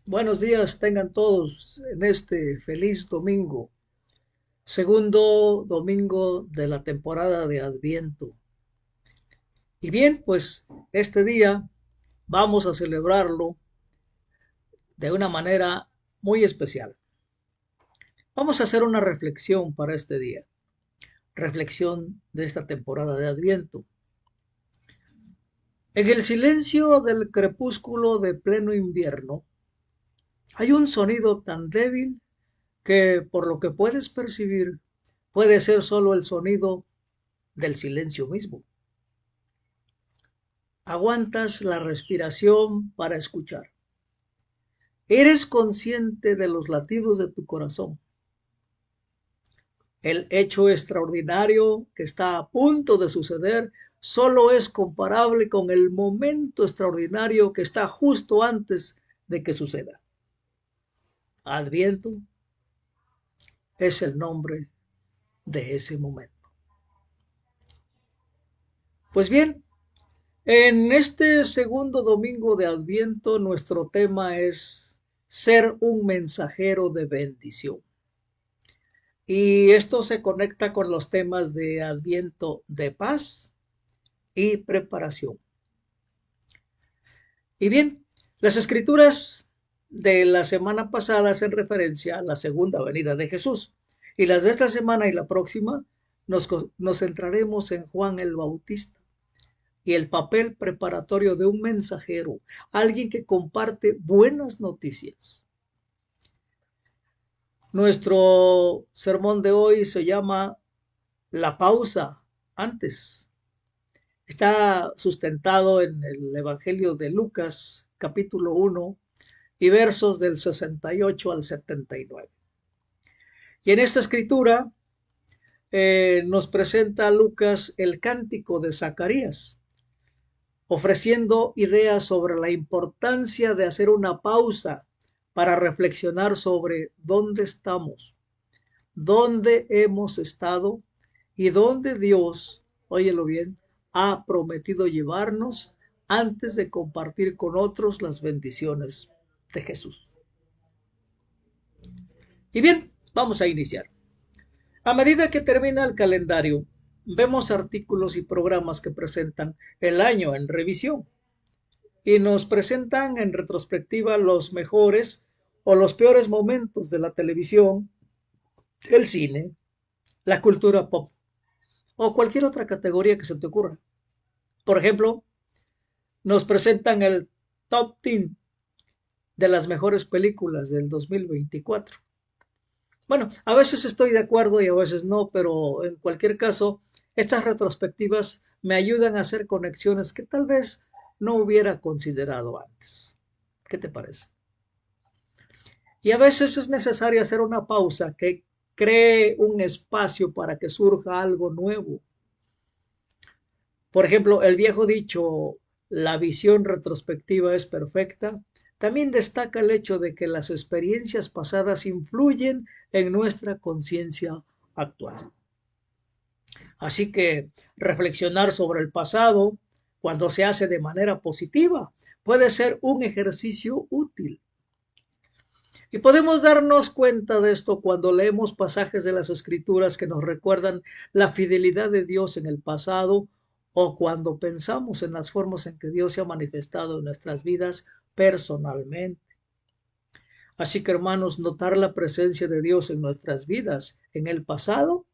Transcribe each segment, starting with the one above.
Buenos días tengan todos en este feliz domingo, segundo domingo de la temporada de Adviento. Y bien, pues este día vamos a celebrarlo de una manera muy especial. Vamos a hacer una reflexión para este día, reflexión de esta temporada de Adviento. En el silencio del crepúsculo de pleno invierno, hay un sonido tan débil que, por lo que puedes percibir, puede ser solo el sonido del silencio mismo. Aguantas la respiración para escuchar. Eres consciente de los latidos de tu corazón. El hecho extraordinario que está a punto de suceder solo es comparable con el momento extraordinario que está justo antes de que suceda. Adviento es el nombre de ese momento. Pues bien, en este segundo domingo de Adviento, nuestro tema es ser un mensajero de bendición. Y esto se conecta con los temas de Adviento de paz y preparación. Y bien, las escrituras de la semana pasada hacen referencia a la segunda venida de Jesús. Y las de esta semana y la próxima nos centraremos en Juan el Bautista y el papel preparatorio de un mensajero, alguien que comparte buenas noticias. Nuestro sermón de hoy se llama La pausa antes. Está sustentado en el Evangelio de Lucas, capítulo 1, y versos del 68 al 79. Y en esta escritura nos presenta Lucas el cántico de Zacarías, ofreciendo ideas sobre la importancia de hacer una pausa para reflexionar sobre dónde estamos, dónde hemos estado y dónde Dios, óyelo bien, ha prometido llevarnos antes de compartir con otros las bendiciones de Jesús. Y bien, vamos a iniciar. A medida que termina el calendario, vemos artículos y programas que presentan el año en revisión y nos presentan en retrospectiva los mejores o los peores momentos de la televisión, el cine, la cultura pop o cualquier otra categoría que se te ocurra. Por ejemplo, nos presentan el Top 10 de las mejores películas del 2024. Bueno, a veces estoy de acuerdo y a veces no, pero en cualquier caso, estas retrospectivas me ayudan a hacer conexiones que tal vez no hubiera considerado antes. ¿Qué te parece? Y a veces es necesario hacer una pausa que cree un espacio para que surja algo nuevo. Por ejemplo, el viejo dicho, la visión retrospectiva es perfecta, también destaca el hecho de que las experiencias pasadas influyen en nuestra conciencia actual. Así que reflexionar sobre el pasado, cuando se hace de manera positiva, puede ser un ejercicio útil. Y podemos darnos cuenta de esto cuando leemos pasajes de las Escrituras que nos recuerdan la fidelidad de Dios en el pasado o cuando pensamos en las formas en que Dios se ha manifestado en nuestras vidas personalmente. Así que, hermanos, notar la presencia de Dios en nuestras vidas en el pasado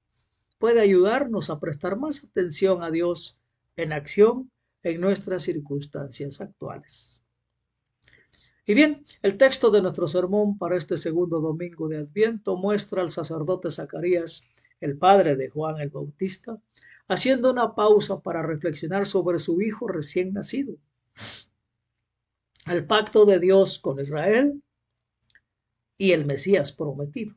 puede ayudarnos a prestar más atención a Dios en acción en nuestras circunstancias actuales. Y bien, el texto de nuestro sermón para este segundo domingo de Adviento muestra al sacerdote Zacarías, el padre de Juan el Bautista, haciendo una pausa para reflexionar sobre su hijo recién nacido, el pacto de Dios con Israel y el Mesías prometido.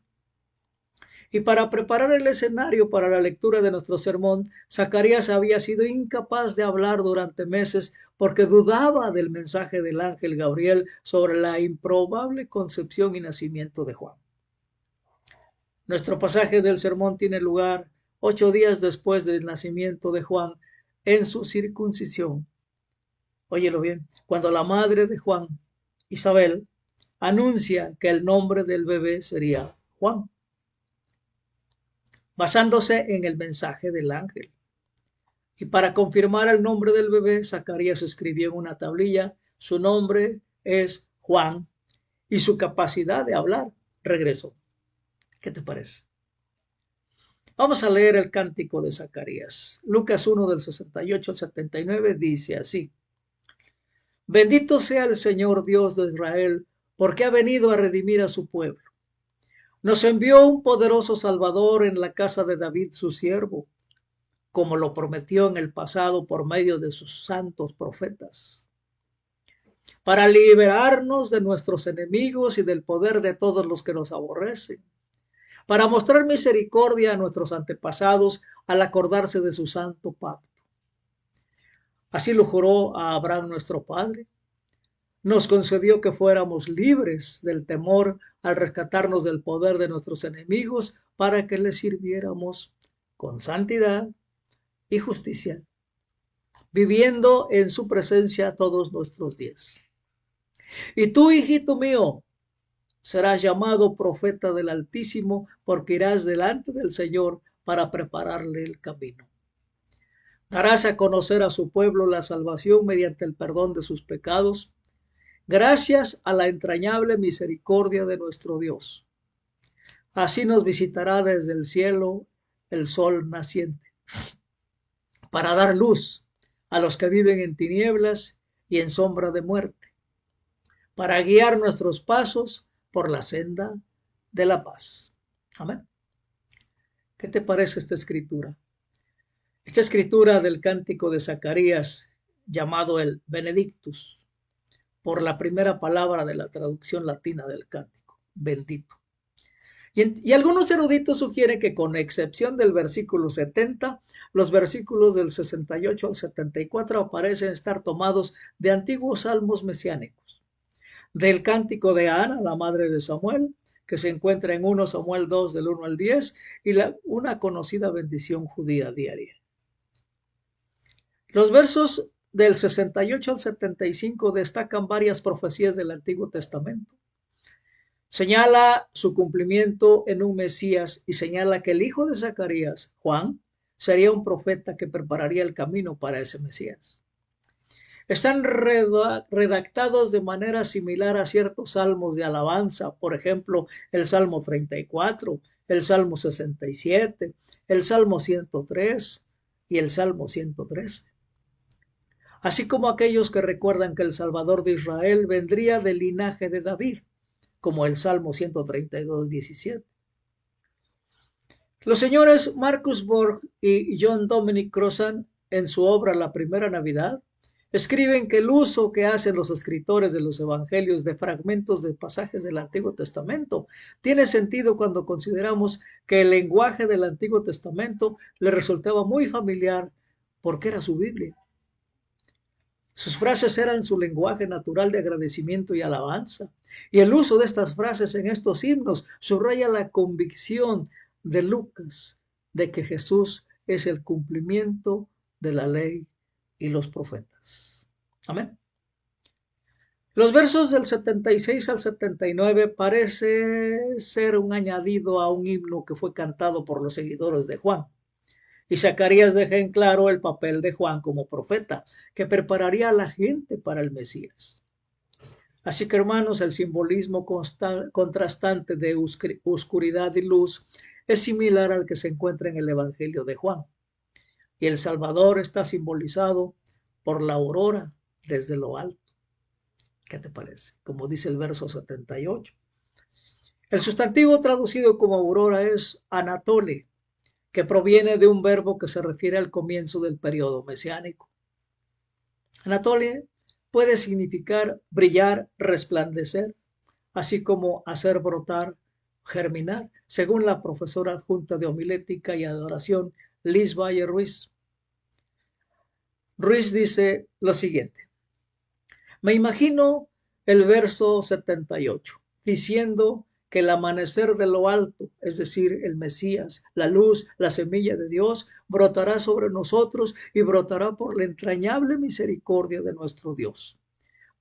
Y para preparar el escenario para la lectura de nuestro sermón, Zacarías había sido incapaz de hablar durante meses porque dudaba del mensaje del ángel Gabriel sobre la improbable concepción y nacimiento de Juan. Nuestro pasaje del sermón tiene lugar 8 días después del nacimiento de Juan en su circuncisión. Óyelo bien, cuando la madre de Juan, Isabel, anuncia que el nombre del bebé sería Juan, basándose en el mensaje del ángel. Y para confirmar el nombre del bebé, Zacarías escribió en una tablilla: su nombre es Juan y su capacidad de hablar regresó. ¿Qué te parece? Vamos a leer el cántico de Zacarías. Lucas 1 del 68 al 79 dice así: Bendito sea el Señor Dios de Israel, porque ha venido a redimir a su pueblo. Nos envió un poderoso Salvador en la casa de David su siervo, como lo prometió en el pasado por medio de sus santos profetas, para liberarnos de nuestros enemigos y del poder de todos los que nos aborrecen, para mostrar misericordia a nuestros antepasados al acordarse de su santo pacto. Así lo juró a Abraham nuestro padre. Nos concedió que fuéramos libres del temor al rescatarnos del poder de nuestros enemigos para que le sirviéramos con santidad y justicia, viviendo en su presencia todos nuestros días. Y tú, hijito mío, serás llamado profeta del Altísimo, porque irás delante del Señor para prepararle el camino. Darás a conocer a su pueblo la salvación mediante el perdón de sus pecados, gracias a la entrañable misericordia de nuestro Dios. Así nos visitará desde el cielo el sol naciente, para dar luz a los que viven en tinieblas y en sombra de muerte, para guiar nuestros pasos por la senda de la paz. Amén. ¿Qué te parece esta escritura? Esta escritura del cántico de Zacarías, llamado el Benedictus, por la primera palabra de la traducción latina del cántico, bendito. Y algunos eruditos sugieren que, con excepción del versículo 70, los versículos del 68 al 74 parecen estar tomados de antiguos salmos mesiánicos. Del cántico de Ana, la madre de Samuel, que se encuentra en 1 Samuel 2 del 1 al 10, y una conocida bendición judía diaria. Los versos del 68 al 75 destacan varias profecías del Antiguo Testamento. Señala su cumplimiento en un Mesías y señala que el hijo de Zacarías, Juan, sería un profeta que prepararía el camino para ese Mesías. Están redactados de manera similar a ciertos salmos de alabanza, por ejemplo, el Salmo 34, el Salmo 67, el Salmo 103 y el Salmo 113. Así como aquellos que recuerdan que el Salvador de Israel vendría del linaje de David, como el Salmo 132, 17. Los señores Marcus Borg y John Dominic Crossan, en su obra La Primera Navidad, escriben que el uso que hacen los escritores de los evangelios de fragmentos de pasajes del Antiguo Testamento tiene sentido cuando consideramos que el lenguaje del Antiguo Testamento le resultaba muy familiar porque era su Biblia. Sus frases eran su lenguaje natural de agradecimiento y alabanza. Y el uso de estas frases en estos himnos subraya la convicción de Lucas de que Jesús es el cumplimiento de la ley y los profetas. Amén. Los versos del 76 al 79 parece ser un añadido a un himno que fue cantado por los seguidores de Juan. Y Zacarías deja en claro el papel de Juan como profeta, que prepararía a la gente para el Mesías. Así que, hermanos, el simbolismo contrastante de oscuridad y luz es similar al que se encuentra en el Evangelio de Juan. Y el Salvador está simbolizado por la aurora desde lo alto. ¿Qué te parece? Como dice el verso 78. El sustantivo traducido como aurora es anatole, que proviene de un verbo que se refiere al comienzo del periodo mesiánico. Anatole puede significar brillar, resplandecer, así como hacer brotar, germinar, según la profesora adjunta de homilética y adoración Liz Valle Ruiz. Ruiz dice lo siguiente: me imagino el verso 78 diciendo que el amanecer de lo alto, es decir, el Mesías, la luz, la semilla de Dios, brotará sobre nosotros y brotará por la entrañable misericordia de nuestro Dios,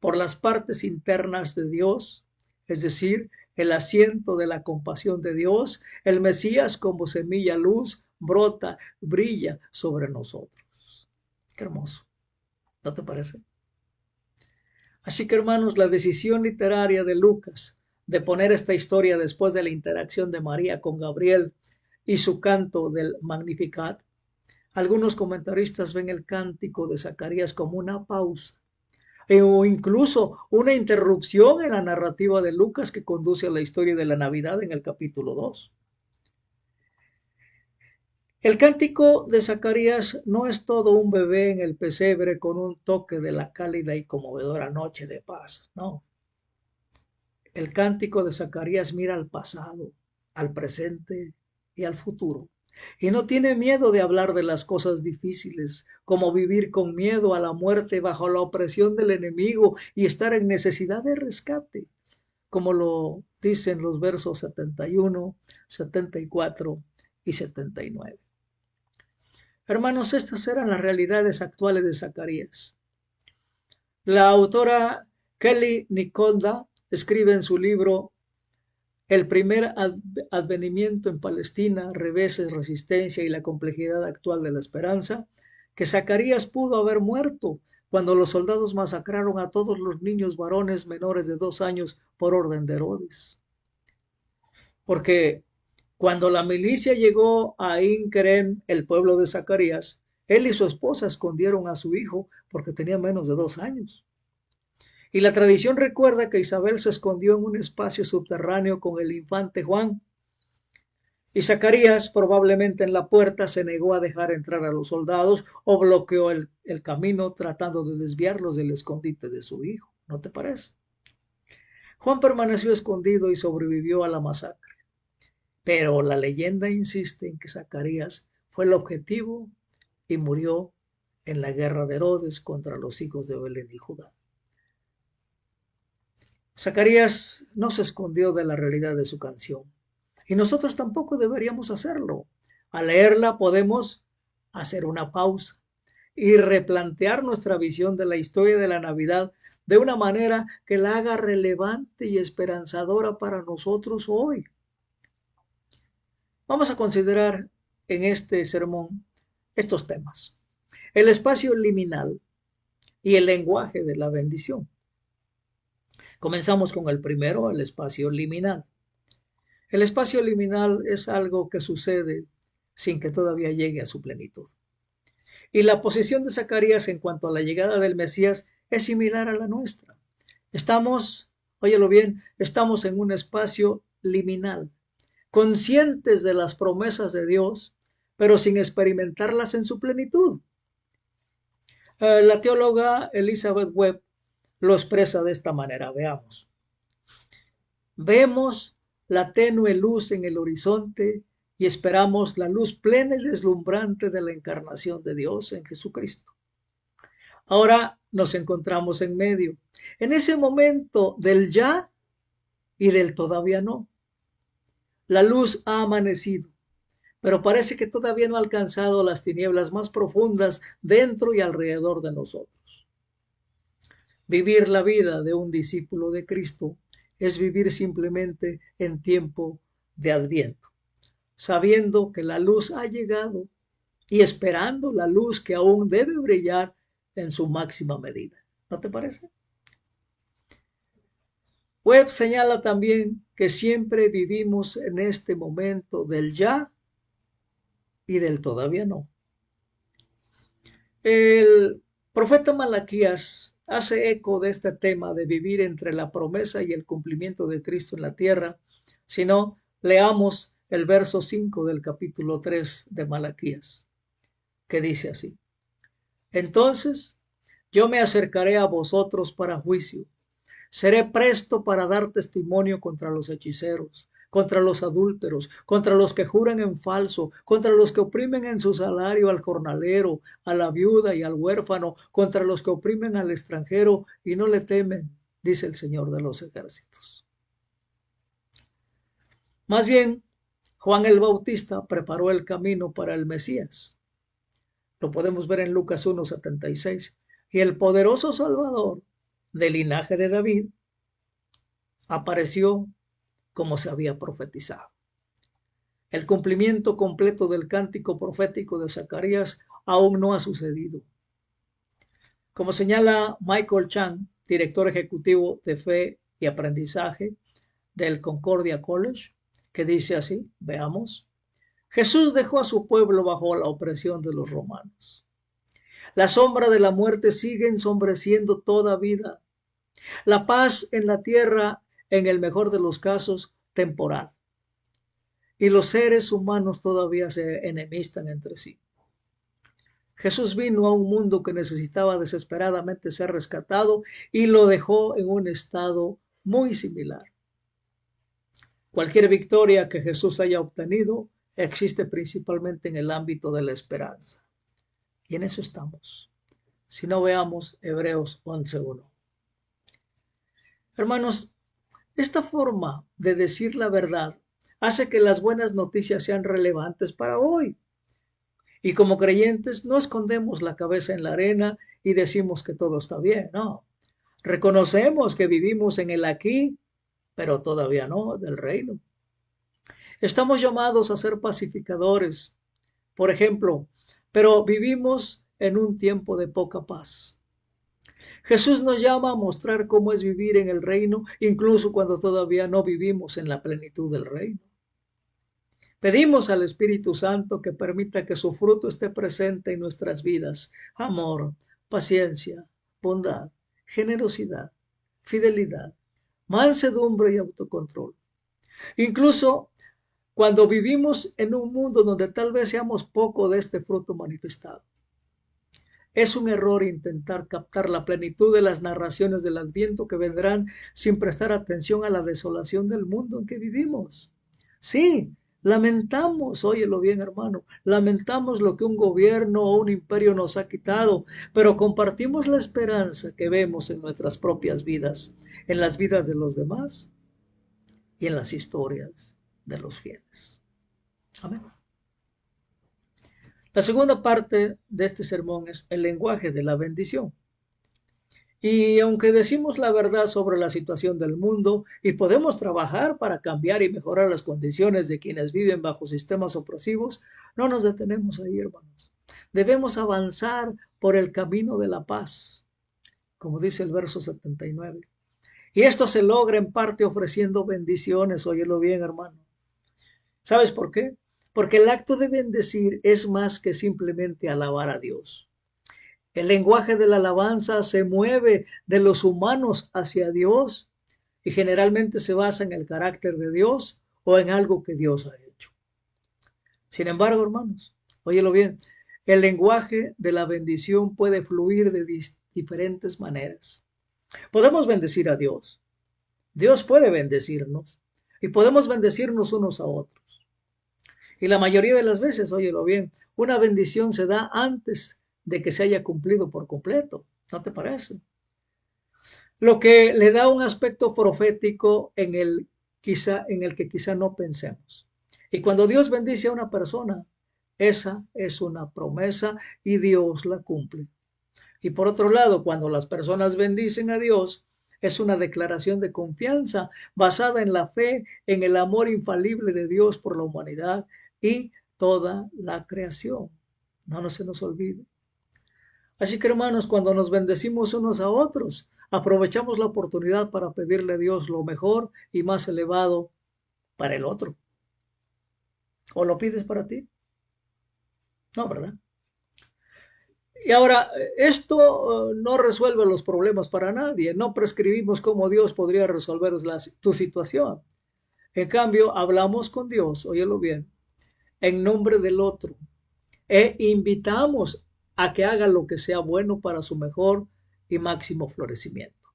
por las partes internas de Dios, es decir, el asiento de la compasión de Dios, el Mesías como semilla luz, brota, brilla sobre nosotros. Qué hermoso, ¿no te parece? Así que hermanos, la decisión literaria de Lucas de poner esta historia después de la interacción de María con Gabriel y su canto del Magnificat, algunos comentaristas ven el cántico de Zacarías como una pausa o incluso una interrupción en la narrativa de Lucas que conduce a la historia de la Navidad en el capítulo 2. El cántico de Zacarías no es todo un bebé en el pesebre con un toque de la cálida y conmovedora noche de paz, no. El cántico de Zacarías mira al pasado, al presente y al futuro. Y no tiene miedo de hablar de las cosas difíciles, como vivir con miedo a la muerte bajo la opresión del enemigo y estar en necesidad de rescate, como lo dicen los versos 71, 74 y 79. Hermanos, estas eran las realidades actuales de Zacarías. La autora Kelly Nikonda escribe en su libro El primer advenimiento en Palestina, reveses, resistencia y la complejidad actual de la esperanza, que Zacarías pudo haber muerto cuando los soldados masacraron a todos los niños varones menores de 2 años por orden de Herodes. Porque cuando la milicia llegó a Inkerem, el pueblo de Zacarías, él y su esposa escondieron a su hijo porque tenía menos de 2 años. Y la tradición recuerda que Isabel se escondió en un espacio subterráneo con el infante Juan. Y Zacarías, probablemente en la puerta, se negó a dejar entrar a los soldados o bloqueó el camino tratando de desviarlos del escondite de su hijo. ¿No te parece? Juan permaneció escondido y sobrevivió a la masacre. Pero la leyenda insiste en que Zacarías fue el objetivo y murió en la guerra de Herodes contra los hijos de Belén y Judá. Zacarías no se escondió de la realidad de su canción y nosotros tampoco deberíamos hacerlo. Al leerla podemos hacer una pausa y replantear nuestra visión de la historia de la Navidad de una manera que la haga relevante y esperanzadora para nosotros hoy. Vamos a considerar en este sermón estos temas: el espacio liminal y el lenguaje de la bendición. Comenzamos con el primero, el espacio liminal. El espacio liminal es algo que sucede sin que todavía llegue a su plenitud. Y la posición de Zacarías en cuanto a la llegada del Mesías es similar a la nuestra. Óyelo bien, estamos en un espacio liminal, conscientes de las promesas de Dios, pero sin experimentarlas en su plenitud. La teóloga Elizabeth Webb lo expresa de esta manera. Veamos. Vemos la tenue luz en el horizonte y esperamos la luz plena y deslumbrante de la encarnación de Dios en Jesucristo. Ahora nos encontramos en medio, en ese momento del ya y del todavía no. La luz ha amanecido, pero parece que todavía no ha alcanzado las tinieblas más profundas dentro y alrededor de nosotros. Vivir la vida de un discípulo de Cristo es vivir simplemente en tiempo de Adviento, sabiendo que la luz ha llegado y esperando la luz que aún debe brillar en su máxima medida. ¿No te parece? Webb señala también que siempre vivimos en este momento del ya y del todavía no. El profeta Malaquías hace eco de este tema de vivir entre la promesa y el cumplimiento de Cristo en la tierra. Si no, leamos el verso 5 del capítulo 3 de Malaquías, que dice así: Entonces yo me acercaré a vosotros para juicio. Seré presto para dar testimonio contra los hechiceros, contra los adúlteros, contra los que juran en falso, contra los que oprimen en su salario al jornalero, a la viuda y al huérfano, contra los que oprimen al extranjero y no le temen, dice el Señor de los ejércitos. Más bien, Juan el Bautista preparó el camino para el Mesías. Lo podemos ver en Lucas 1:76. Y el poderoso Salvador del linaje de David apareció como se había profetizado. El cumplimiento completo del cántico profético de Zacarías aún no ha sucedido. Como señala Michael Chang, director ejecutivo de Fe y Aprendizaje del Concordia College, que dice así, veamos, Jesús dejó a su pueblo bajo la opresión de los romanos. La sombra de la muerte sigue ensombreciendo toda vida. La paz en la tierra, en el mejor de los casos, temporal. Y los seres humanos todavía se enemistan entre sí. Jesús vino a un mundo que necesitaba desesperadamente ser rescatado y lo dejó en un estado muy similar. Cualquier victoria que Jesús haya obtenido existe principalmente en el ámbito de la esperanza. Y en eso estamos. Si no, veamos Hebreos 11:1. Hermanos, esta forma de decir la verdad hace que las buenas noticias sean relevantes para hoy. Y como creyentes no escondemos la cabeza en la arena y decimos que todo está bien, no. Reconocemos que vivimos en el aquí, pero todavía no del reino. Estamos llamados a ser pacificadores, por ejemplo, pero vivimos en un tiempo de poca paz. Jesús nos llama a mostrar cómo es vivir en el reino, incluso cuando todavía no vivimos en la plenitud del reino. Pedimos al Espíritu Santo que permita que su fruto esté presente en nuestras vidas. Amor, paciencia, bondad, generosidad, fidelidad, mansedumbre y autocontrol. Incluso cuando vivimos en un mundo donde tal vez seamos poco de este fruto manifestado. Es un error intentar captar la plenitud de las narraciones del Adviento que vendrán sin prestar atención a la desolación del mundo en que vivimos. Sí, lamentamos, óyelo bien, hermano, lamentamos lo que un gobierno o un imperio nos ha quitado, pero compartimos la esperanza que vemos en nuestras propias vidas, en las vidas de los demás y en las historias de los fieles. Amén. La segunda parte de este sermón es el lenguaje de la bendición. Y aunque decimos la verdad sobre la situación del mundo y podemos trabajar para cambiar y mejorar las condiciones de quienes viven bajo sistemas opresivos, no nos detenemos ahí, hermanos. Debemos avanzar por el camino de la paz, como dice el verso 79. Y esto se logra en parte ofreciendo bendiciones, óyelo bien, hermano. ¿Sabes por qué? Porque el acto de bendecir es más que simplemente alabar a Dios. El lenguaje de la alabanza se mueve de los humanos hacia Dios y generalmente se basa en el carácter de Dios o en algo que Dios ha hecho. Sin embargo, hermanos, óyelo bien, el lenguaje de la bendición puede fluir de diferentes maneras. Podemos bendecir a Dios. Dios puede bendecirnos y podemos bendecirnos unos a otros. Y la mayoría de las veces, óyelo bien, una bendición se da antes de que se haya cumplido por completo. ¿No te parece? Lo que le da un aspecto profético en el que quizá no pensemos. Y cuando Dios bendice a una persona, esa es una promesa y Dios la cumple. Y por otro lado, cuando las personas bendicen a Dios, es una declaración de confianza basada en la fe, en el amor infalible de Dios por la humanidad y toda la creación. No se nos olvide. Así que, hermanos, cuando nos bendecimos unos a otros, aprovechamos la oportunidad para pedirle a Dios lo mejor y más elevado para el otro. ¿O lo pides para ti? No, ¿verdad? Y ahora, esto no resuelve los problemas para nadie. No prescribimos cómo Dios podría resolver tu situación. En cambio, hablamos con Dios, óyelo bien, en nombre del otro. E invitamos a que haga lo que sea bueno para su mejor y máximo florecimiento.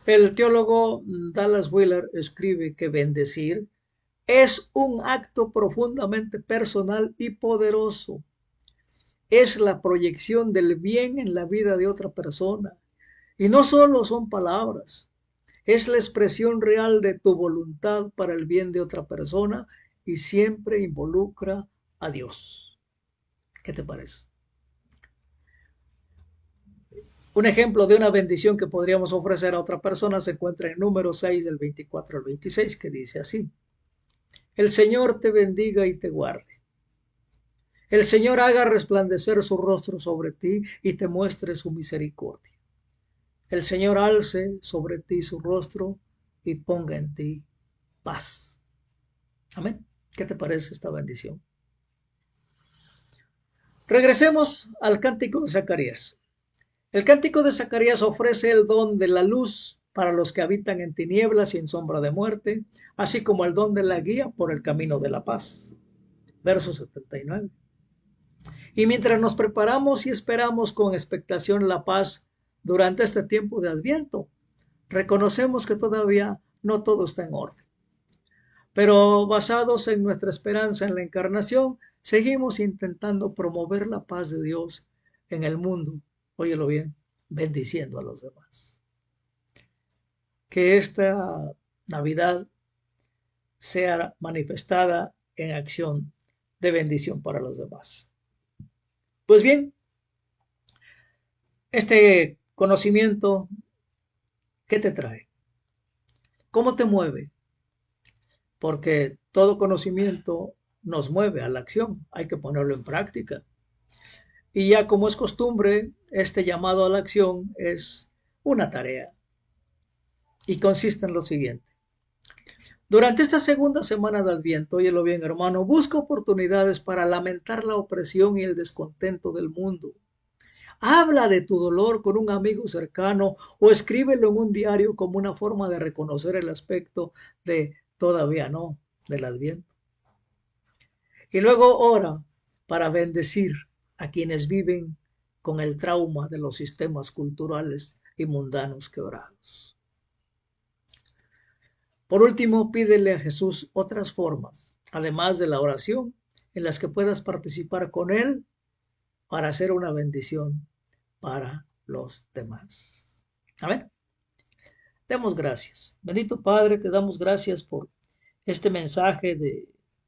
El teólogo Dallas Willard escribe que bendecir es un acto profundamente personal y poderoso. Es la proyección del bien en la vida de otra persona. Y no solo son palabras, es la expresión real de tu voluntad para el bien de otra persona y siempre involucra a Dios. ¿Qué te parece? Un ejemplo de una bendición que podríamos ofrecer a otra persona se encuentra en Números 6 del 24 al 26, que dice así: El Señor te bendiga y te guarde. El Señor haga resplandecer su rostro sobre ti y te muestre su misericordia. El Señor alce sobre ti su rostro y ponga en ti paz. Amén. ¿Qué te parece esta bendición? Regresemos al cántico de Zacarías. El cántico de Zacarías ofrece el don de la luz para los que habitan en tinieblas y en sombra de muerte, así como el don de la guía por el camino de la paz. Verso 79. Y mientras nos preparamos y esperamos con expectación la paz durante este tiempo de Adviento, reconocemos que todavía no todo está en orden. Pero basados en nuestra esperanza en la encarnación, seguimos intentando promover la paz de Dios en el mundo. Óyelo bien, bendiciendo a los demás. Que esta Navidad sea manifestada en acción de bendición para los demás. Pues bien, este conocimiento, ¿qué te trae? ¿Cómo te mueve? Porque todo conocimiento nos mueve a la acción, hay que ponerlo en práctica. Y ya como es costumbre, este llamado a la acción es una tarea y consiste en lo siguiente. Durante esta segunda semana de Adviento, óyelo bien, hermano, busca oportunidades para lamentar la opresión y el descontento del mundo. Habla de tu dolor con un amigo cercano o escríbelo en un diario como una forma de reconocer el aspecto de todavía no del Adviento. Y luego ora para bendecir a quienes viven con el trauma de los sistemas culturales y mundanos quebrados. Por último, pídele a Jesús otras formas, además de la oración, en las que puedas participar con Él para hacer una bendición para los demás. Amén. Demos gracias. Bendito Padre, te damos gracias por este mensaje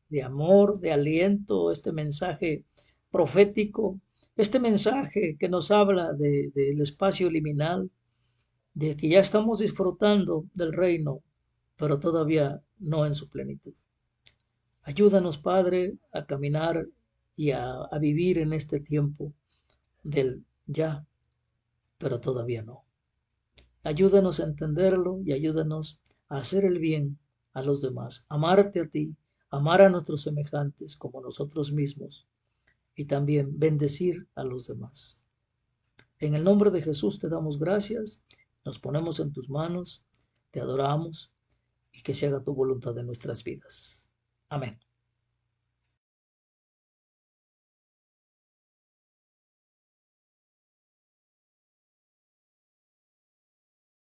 de amor, de aliento, este mensaje profético, este mensaje que nos habla del espacio liminal, de que ya estamos disfrutando del reino, pero todavía no en su plenitud. Ayúdanos, Padre, a caminar y a vivir en este tiempo del ya, pero todavía no. Ayúdanos a entenderlo y ayúdanos a hacer el bien a los demás, amarte a ti, amar a nuestros semejantes como nosotros mismos y también bendecir a los demás. En el nombre de Jesús te damos gracias, nos ponemos en tus manos, te adoramos y que se haga tu voluntad en nuestras vidas. Amén.